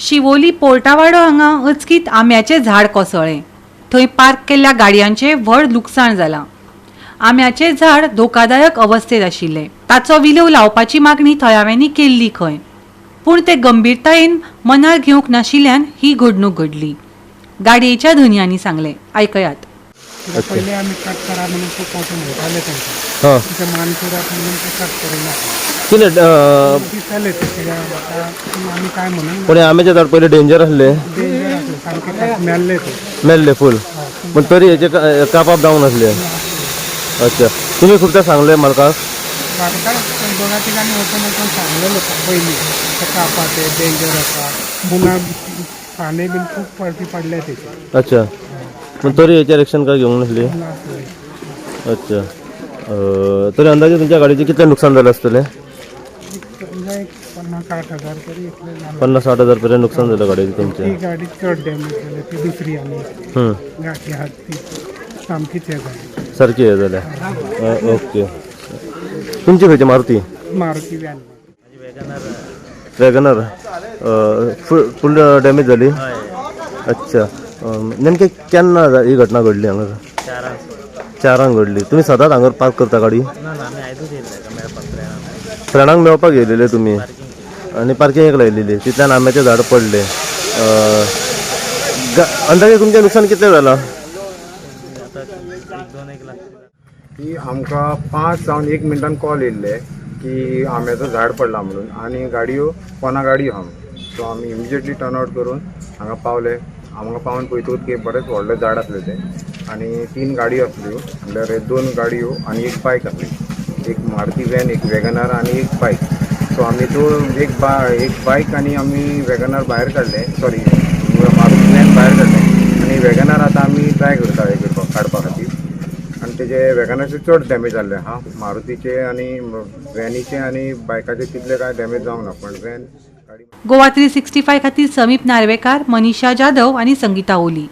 शिवोली पोर्टावाडो हांगा अचकीत आंब्याचें झाड कोसळ्ळें. थंय पार्क केल्ल्या गाडयांचें व्हड लुकसाण जालां. आंब्याचें झाड धोकादायक अवस्थेत आशिल्लें. ताचो विलो लावपाची मागणी थळाव्यांनी केल्ली खंय, पूण ते गंभीरतायेन मनार घेवंक नाशिल्ल्यान ही घडणूक घडली. गाडयेच्या धन्यांनी सांगलें. आयकयात. पहिले आम्ही कट करा म्हणून खूप मोठे म्हणाले त्यांचे तिथे मानपुरात म्हणून ते कट करेना दिसायले ते सगळ्या आता आम्ही काय म्हणून पण आंब्याचे झाड पहिले डेंजर असले डेंजर असले सारखे मेल्ले ते मेल्ले फुल पण तरी हेचे कापाप जावंक नासले. अच्छा तुम्ही खूप त्या सांगले मालकाक बारकार दोन ठिकाणी होतं नाही पण सांगलेलं होतं पहिली ते कापाचे डेंजर असतात पुन्हा पाणी बिल खूप पडती पडले त्याचे. अच्छा पण तरी याचे ॲक्शन काय घेवंक नासली. अच्छा तरी अंदाजे तुमच्या गाडीचे कितले नुकसान झाले असतले. 50-60 हजार तरी इथले झालं. 50-60 हजार पर्यंत नुकसान झालं गाडीचे तुमचे. ती गाडी चढ डॅमेज झाली ती दुसरी आणि गाठी हात ती सामकीच हे झाली सारखी हे जाल्या. ओके तुमची खंयची मारुती व्हॅन वॅगनर फुल डॅमेज झाली. अच्छा नेमके केन्ना ही घटना घडली हांगा. 4 घडली. तुम्ही सदांच हांगर पार्क करता गाडी. फ्रेंडांक मेळपाक गेलेले तुमी आनी पार्किंगेक लायलेली तितल्यान आंब्याचे झाड पडले. अंदाजे तुमचें नुकसान कितलें जालां. की आमकां 5 जावन 1 मिनटान कॉल येयल्ले की आंब्याचो झाड पडला म्हणून आनी गाडयो कोणा गाडयो आहा. सो आमी इमिजिएटली टर्न आउट करून हांगा पावले. आमकां पावन पळयतूच की बरेच व्हडले झाड आसले ते आनी 3 गाडयो आसल्यो म्हणल्यार 2 गाडयो आनी 1 बायक आसली. एक मारुती व्हॅन, एक वॅगनार आनी 1 बायक. सो आमी तो एक बायक आनी आमी वॅगनार भायर काडले. सॉरी मारुती व्हॅन भायर काडले आनी वॅगनार आतां आमी ट्राय करता हे करपाक काडपा खातीर. आनी तेजे वॅगनारचे चड डॅमेज जाल्ले हा. मारुतीचे आनी व्हॅनीचे आनी बायकाचे तितले काय डॅमेज जावंक ना पण व्हॅन गाडी. गोवा 365 खातीर समीप नार्वेकार, मनीषा जाधव आनी संगीता ओली.